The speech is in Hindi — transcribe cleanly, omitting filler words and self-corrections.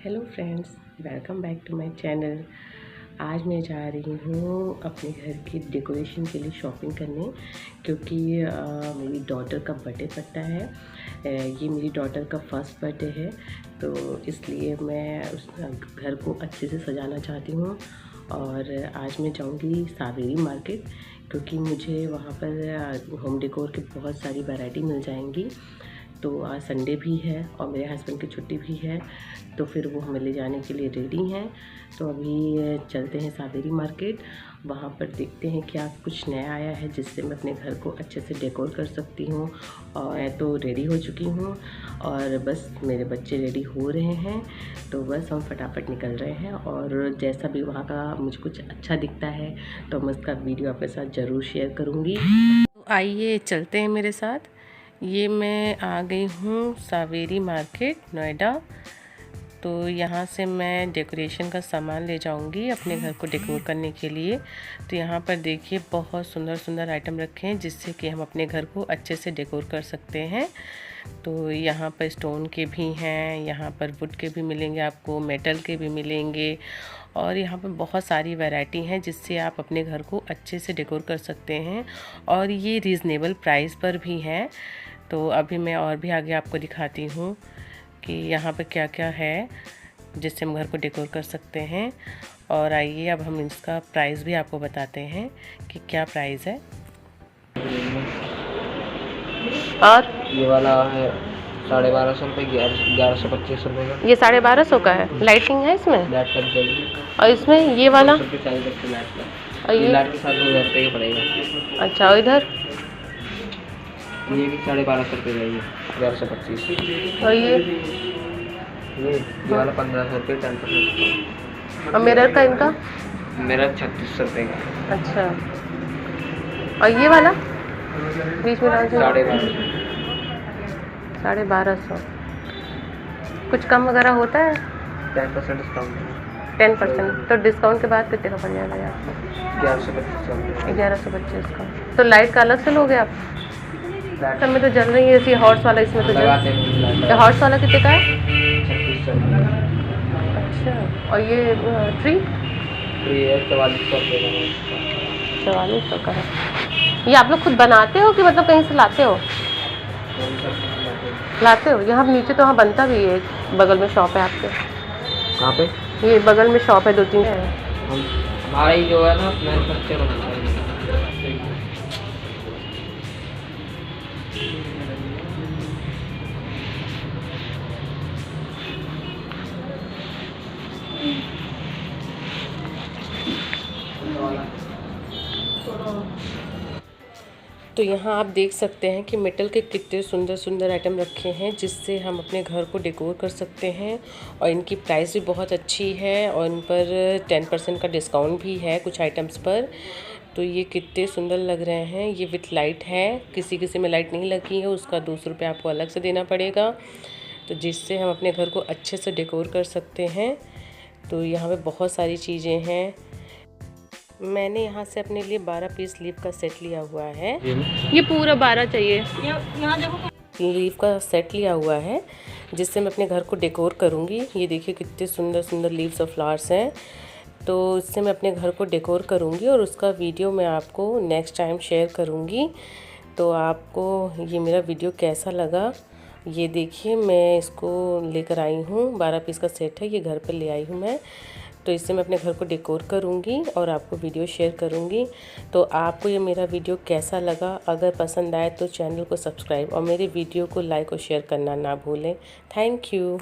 Hello friends, welcome back to my channel. आज मैं जा रही हूँ अपने घर की डेकोरेशन के लिए शॉपिंग करने, क्योंकि मेरी डॉटर का बर्थडे पड़ता है। ये मेरी डॉटर का फर्स्ट बर्थडे है, तो इसलिए मैं उस घर को अच्छे से सजाना चाहती हूँ। और आज मैं जाऊँगी सावेरी मार्केट, क्योंकि मुझे वहाँ पर होम डेकोर की बहुत सारी वैरायटी मिल जाएंगी। तो आज संडे भी है और मेरे हस्बैंड की छुट्टी भी है, तो फिर वो हमें ले जाने के लिए रेडी हैं। तो अभी चलते हैं सावेरी मार्केट, वहाँ पर देखते हैं क्या कुछ नया आया है जिससे मैं अपने घर को अच्छे से डेकोर कर सकती हूँ। और मैं तो रेडी हो चुकी हूँ और बस मेरे बच्चे रेडी हो रहे हैं, तो बस हम फटाफट निकल रहे हैं। और जैसा भी वहाँ का मुझे कुछ अच्छा दिखता है तो मैं उसका वीडियो आपके साथ ज़रूर शेयर करूँगी। तो आइए चलते हैं मेरे साथ। ये मैं आ गई हूँ सावेरी मार्केट, नोएडा। तो यहाँ से मैं डेकोरेशन का सामान ले जाऊँगी अपने घर को डेकोर करने के लिए। तो यहाँ पर देखिए बहुत सुंदर सुंदर आइटम रखे हैं जिससे कि हम अपने घर को अच्छे से डेकोर कर सकते हैं। तो यहाँ पर स्टोन के भी हैं, यहाँ पर वुड के भी मिलेंगे आपको, मेटल के भी मिलेंगे। और यहाँ पर बहुत सारी वैरायटी हैं जिससे आप अपने घर को अच्छे से डेकोर कर सकते हैं। और ये रीज़नेबल प्राइस पर भी हैं। तो अभी मैं और भी आगे आपको दिखाती हूँ कि यहाँ पे क्या क्या है जिससे हम घर को डेकोर कर सकते हैं। और आइए अब हम इसका प्राइस भी आपको बताते हैं कि क्या प्राइस है। और ये वाला है 1250 रुपये, 1125 रुपये का। ये 1250 का है। लाइटिंग है इसमें? लाइट लग जाएगी। और इसमें ये वाला? लाइट का। और ये लाइट के साथ 2000 रुपये का पड़ेगा। अच्छा, और इधर ये भी 1250 रुपये का, 1125। और ये वाला 1500 रुपये, 10%। और मिरर का इनका? मेरा 3600 रुपये का। अच्छा, और ये वाला बीच में 1250। कुछ कम वगैरह होता है? 10% डिस्काउंट। 10%। तो डिस्काउंट के बाद कितने का पड़ जाएगा ये आपको? 1125 का। तो लाइट का अलग से लोगे आप? सब में तो जल रही है, इसी हॉर्स वाला इसमें तो जल। तो हॉर्स वाला कितने का है? 3600। अच्छा, और ये ट्री? 4400 रुपये का। 4400 का है। ये आप लोग खुद बनाते हो कि मतलब कहीं से लाते हो? लाते हो। यहाँ नीचे तो वहाँ बनता भी है, बगल में शॉप है आपके। कहाँ पे? ये बगल में शॉप है, 2-3 है। हमारा ही जो है ना मैन्युफैक्चर बनाता है। तो यहाँ आप देख सकते हैं कि मेटल के कितने सुंदर सुंदर आइटम रखे हैं जिससे हम अपने घर को डेकोर कर सकते हैं। और इनकी प्राइस भी बहुत अच्छी है और इन पर 10% का डिस्काउंट भी है कुछ आइटम्स पर। तो ये कितने सुंदर लग रहे हैं। ये विथ लाइट है, किसी किसी में लाइट नहीं लगी है उसका 200 रुपये आपको अलग से देना पड़ेगा। तो जिससे हम अपने घर को अच्छे से डेकोर कर सकते हैं। तो यहाँ पे बहुत सारी चीज़ें हैं। मैंने यहाँ से अपने लिए 12 पीस लीफ का सेट लिया हुआ है। ये पूरा 12 चाहिए। लीफ का सेट लिया हुआ है जिससे मैं अपने घर को डेकोर करूँगी। ये देखिए कितने सुंदर सुंदर लीव्स और फ्लावर्स हैं। तो इससे मैं अपने घर को डेकोर करूँगी और उसका वीडियो मैं आपको नेक्स्ट टाइम शेयर करूँगी। तो आपको ये मेरा वीडियो कैसा लगा, ये देखिए मैं इसको लेकर आई हूँ। 12 पीस का सेट है, ये घर पर ले आई हूँ मैं। तो इससे मैं अपने घर को डेकोर करूँगी और आपको वीडियो शेयर करूँगी। तो आपको ये मेरा वीडियो कैसा लगा, अगर पसंद आए तो चैनल को सब्सक्राइब और मेरे वीडियो को लाइक और शेयर करना ना भूलें। Thank you.